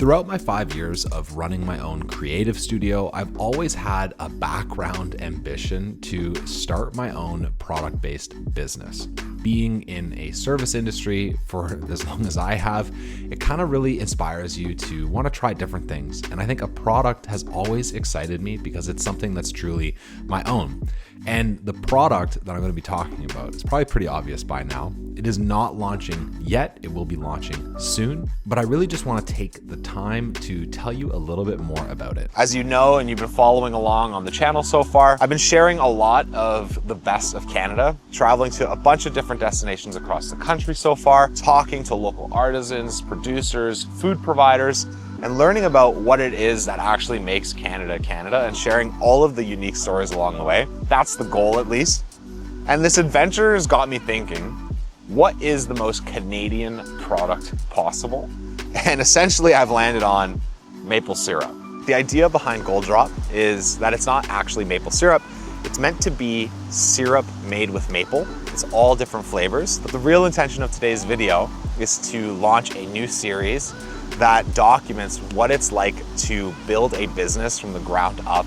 Throughout my 5 years of running my own creative studio, I've always had a background ambition to start my own product-based business. Being in a service industry for as long as I have, it kind of really inspires you to want to try different things. And I think a product has always excited me because it's something that's truly my own. And the product that I'm going to be talking about is probably pretty obvious by now. It is not launching yet. It will be launching soon, but I really just want to take the time to tell you a little bit more about it. As you know, and you've been following along on the channel so far, I've been sharing a lot of the best of Canada, traveling to a bunch of different destinations across the country so far, talking to local artisans, producers, food providers, and learning about what it is that actually makes Canada Canada and sharing all of the unique stories along the way. That's the goal, at least. And this adventure has got me thinking, what is the most Canadian product possible? And essentially I've landed on maple syrup. The idea behind Goldrop is that it's not actually maple syrup. It's meant to be syrup made with maple. It's all different flavors. But the real intention of today's video is to launch a new series that documents what it's like to build a business from the ground up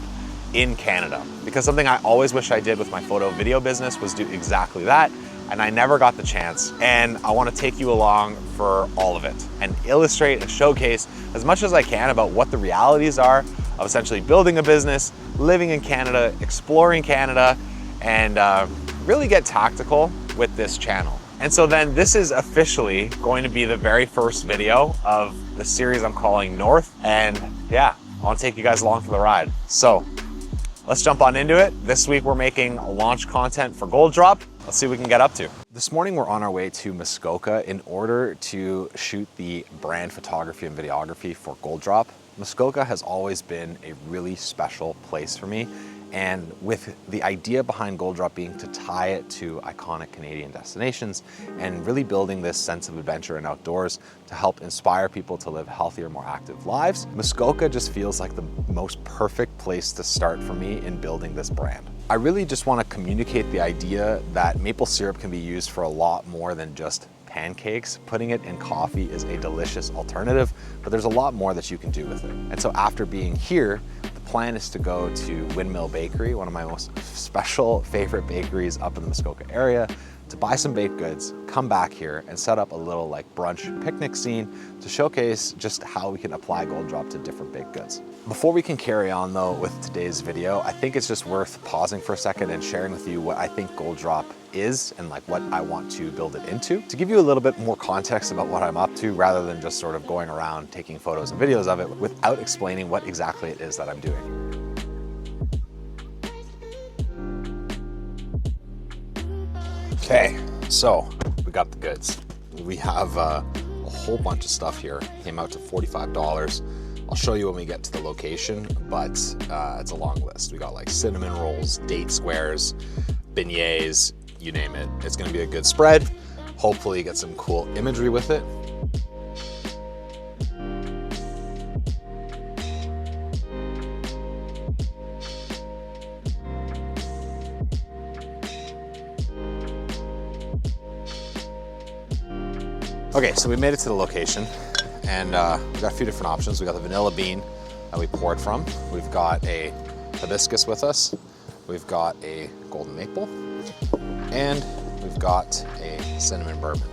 in Canada. Because something I always wish I did with my photo video business was do exactly that, and I never got the chance. And I want to take you along for all of it and illustrate and showcase as much as I can about what the realities are of essentially building a business, living in Canada, exploring Canada, and really get tactical with this channel. And so then this is officially going to be the very first video of the series I'm calling North. And yeah, I want to take you guys along for the ride. So let's jump on into it. This week we're making launch content for Goldrop. Let's see what we can get up to. This morning we're on our way to Muskoka in order to shoot the brand photography and videography for Goldrop. Muskoka has always been a really special place for me. And with the idea behind Goldrop being to tie it to iconic Canadian destinations and really building this sense of adventure and outdoors to help inspire people to live healthier, more active lives, Muskoka just feels like the most perfect place to start for me in building this brand. I really just want to communicate the idea that maple syrup can be used for a lot more than just pancakes. Putting it in coffee is a delicious alternative, but there's a lot more that you can do with it. And so after being here, plan is to go to Windmill Bakery, one of my most special favorite bakeries up in the Muskoka area, to buy some baked goods, come back here and set up a little like brunch picnic scene to showcase just how we can apply Goldrop to different baked goods. Before we can carry on though with today's video, I think it's just worth pausing for a second and sharing with you what I think Goldrop is and like what I want to build it into, to give you a little bit more context about what I'm up to rather than just sort of going around taking photos and videos of it without explaining what exactly it is that I'm doing. Okay, so we got the goods. We have a whole bunch of stuff here. Came out to $45. I'll show you when we get to the location, but it's a long list. We got like cinnamon rolls, date squares, beignets, you name it. It's gonna be a good spread. Hopefully get some cool imagery with it. Okay, so we made it to the location and we've got a few different options. We got the vanilla bean that we poured from. We've got a hibiscus with us. We've got a golden maple and we've got a cinnamon bourbon.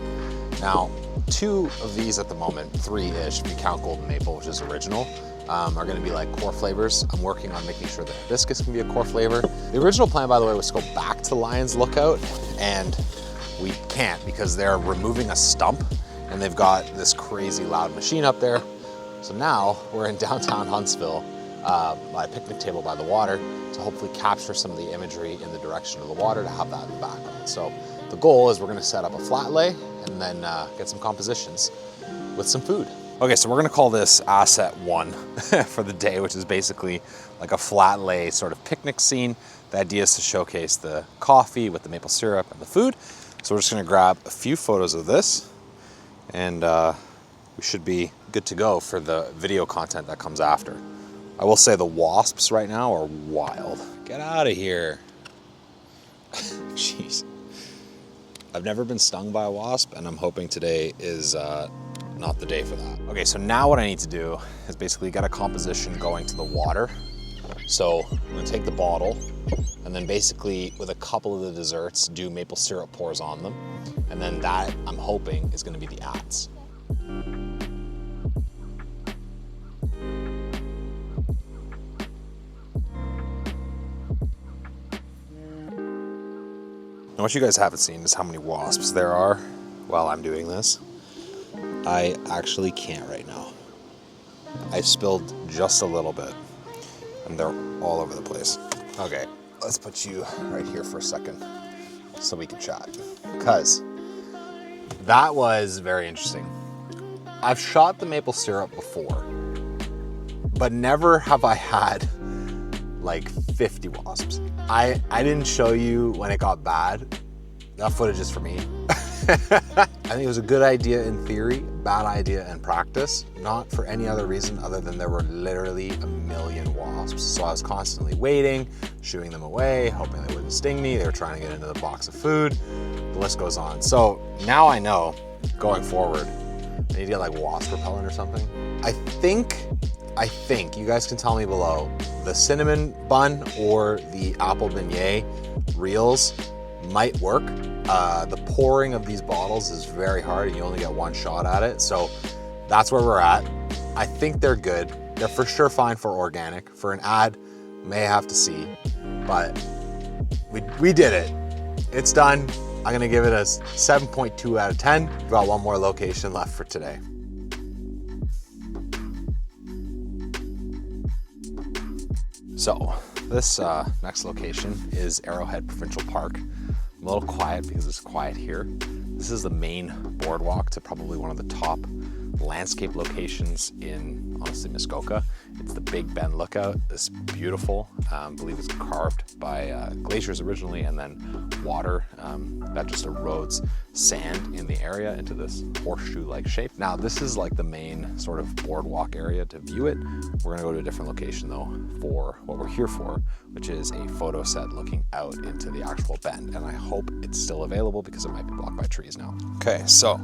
Now, 2 of these at the moment, 3-ish, if you count golden maple, which is original, are gonna be like core flavors. I'm working on making sure that hibiscus can be a core flavor. The original plan, by the way, was to go back to Lion's Lookout, and we can't because they're removing a stump and they've got this crazy loud machine up there. So now we're in downtown Huntsville by a picnic table by the water to hopefully capture some of the imagery in the direction of the water to have that in the background. So the goal is we're gonna set up a flat lay and then get some compositions with some food. Okay, so we're gonna call this asset 1 for the day, which is basically like a flat lay sort of picnic scene. The idea is to showcase the coffee with the maple syrup and the food. So we're just gonna grab a few photos of this and we should be good to go for the video content that comes after. I will say the wasps right now are wild. Get out of here. Jeez. I've never been stung by a wasp, and I'm hoping today is not the day for that. Okay, so now what I need to do is basically get a composition going to the water. So I'm gonna take the bottle and then basically with a couple of the desserts, do maple syrup pours on them. And then that, I'm hoping, is gonna be the ads. Now what you guys haven't seen is how many wasps there are while I'm doing this. I actually can't right now. I spilled just a little bit and they're all over the place. Okay, let's put you right here for a second so we can chat. Because that was very interesting. I've shot the maple syrup before, but never have I had like 50 wasps. I didn't show you when it got bad. That footage is for me. I think it was a good idea in theory, bad idea in practice, not for any other reason other than there were literally a million wasps. So I was constantly waiting, shooing them away, hoping they wouldn't sting me. They were trying to get into the box of food. The list goes on. So now I know, going forward, I need to get like wasp repellent or something. I think, you guys can tell me below, the cinnamon bun or the apple beignet reels might work. The pouring of these bottles is very hard and you only get one shot at it. So that's where we're at. I think they're good. They're for sure fine for organic. For an ad, may have to see, but we did it. It's done. I'm gonna give it a 7.2 out of 10. We've got one more location left for today. So this next location is Arrowhead Provincial Park. I'm a little quiet because it's quiet here. This is the main boardwalk to probably one of the top landscape locations in, honestly, Muskoka. It's the Big Bend Lookout. It's beautiful. I believe it's carved by glaciers originally and then water that just erodes sand in the area into this horseshoe-like shape. Now, this is like the main sort of boardwalk area to view it. We're gonna go to a different location though for what we're here for, which is a photo set looking out into the actual bend. And I hope it's still available because it might be blocked by trees now. Okay, so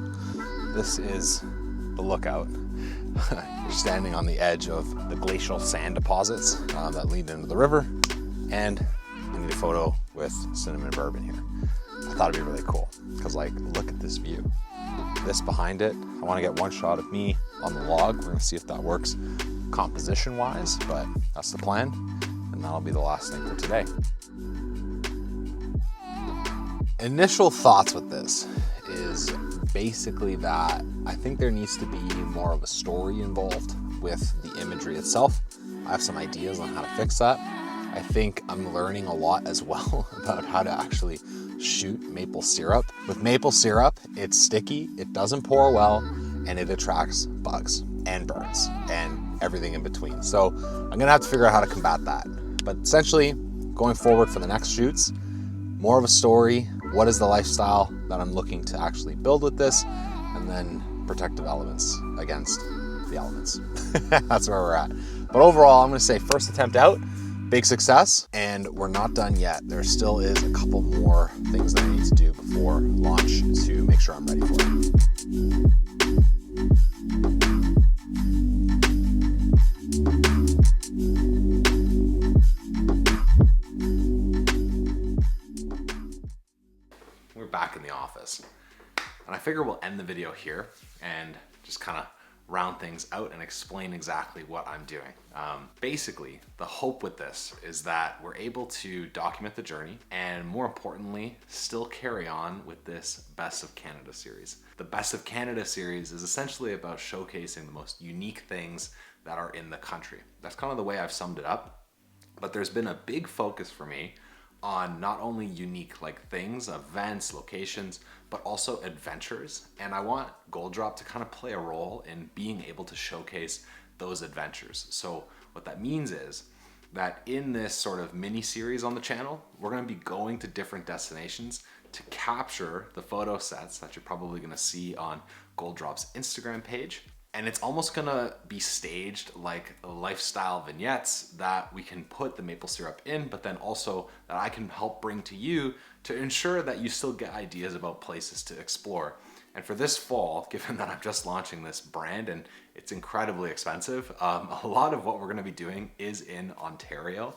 this is the lookout. You're standing on the edge of the glacial sand deposits that lead into the river, and I need a photo with cinnamon bourbon here. I thought it'd be really cool because, like, look at this view. This behind it, I want to get one shot of me on the log. We're gonna see if that works composition wise, but that's the plan, and that'll be the last thing for today. Initial thoughts with this is basically that I think there needs to be more of a story involved with the imagery itself. I have some ideas on how to fix that. I think I'm learning a lot as well about how to actually shoot maple syrup. With maple syrup, it's sticky, it doesn't pour well, and it attracts bugs and birds and everything in between. So I'm gonna have to figure out how to combat that. But essentially, going forward for the next shoots, more of a story. What is the lifestyle that I'm looking to actually build with this? And then protective elements against the elements. That's where we're at. But overall, I'm gonna say first attempt out, big success, and we're not done yet. There still is a couple more things that I need to do before launch to make sure I'm ready for it. We're back in the office, and I figure we'll end the video here and just kind of round things out and explain exactly what I'm doing. Basically, the hope with this is that we're able to document the journey and, more importantly, still carry on with this Best of Canada series. The Best of Canada series is essentially about showcasing the most unique things that are in the country. That's kind of the way I've summed it up, but there's been a big focus for me on not only unique like things, events, locations, but also adventures. And I want Goldrop to kind of play a role in being able to showcase those adventures. So what that means is that in this sort of mini series on the channel, we're gonna be going to different destinations to capture the photo sets that you're probably gonna see on Goldrop's Instagram page. And it's almost gonna be staged like lifestyle vignettes that we can put the maple syrup in, but then also that I can help bring to you to ensure that you still get ideas about places to explore And for this fall, given that I'm just launching this brand and it's incredibly expensive, a lot of what we're going to be doing is in Ontario.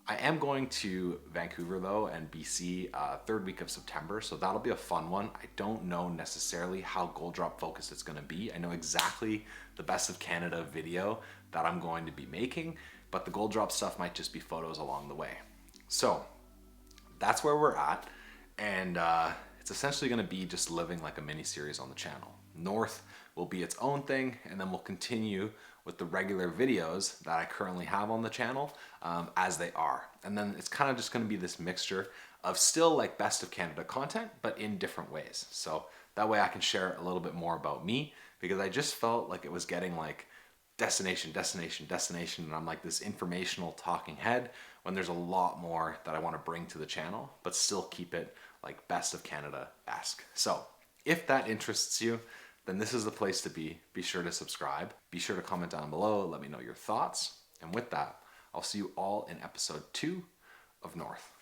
I am going to Vancouver though and BC third week of September, so that'll be a fun one. I don't know necessarily how Goldrop focused it's going to be. I know exactly the Best of Canada video that I'm going to be making, but the Goldrop stuff might just be photos along the way. So that's where we're at, and it's essentially going to be just living like a mini series on the channel. North will be its own thing, and then we'll continue with the regular videos that I currently have on the channel as they are. And then it's kind of just going to be this mixture of still like Best of Canada content, but in different ways. So that way I can share a little bit more about me, because I just felt like it was getting like destination, destination, destination, and I'm like this informational talking head when there's a lot more that I want to bring to the channel, but still keep it like Best of Canada-esque. So if that interests you, then this is the place to be. Be sure to subscribe. Be sure to comment down below. Let me know your thoughts. And with that, I'll see you all in episode 2 of North.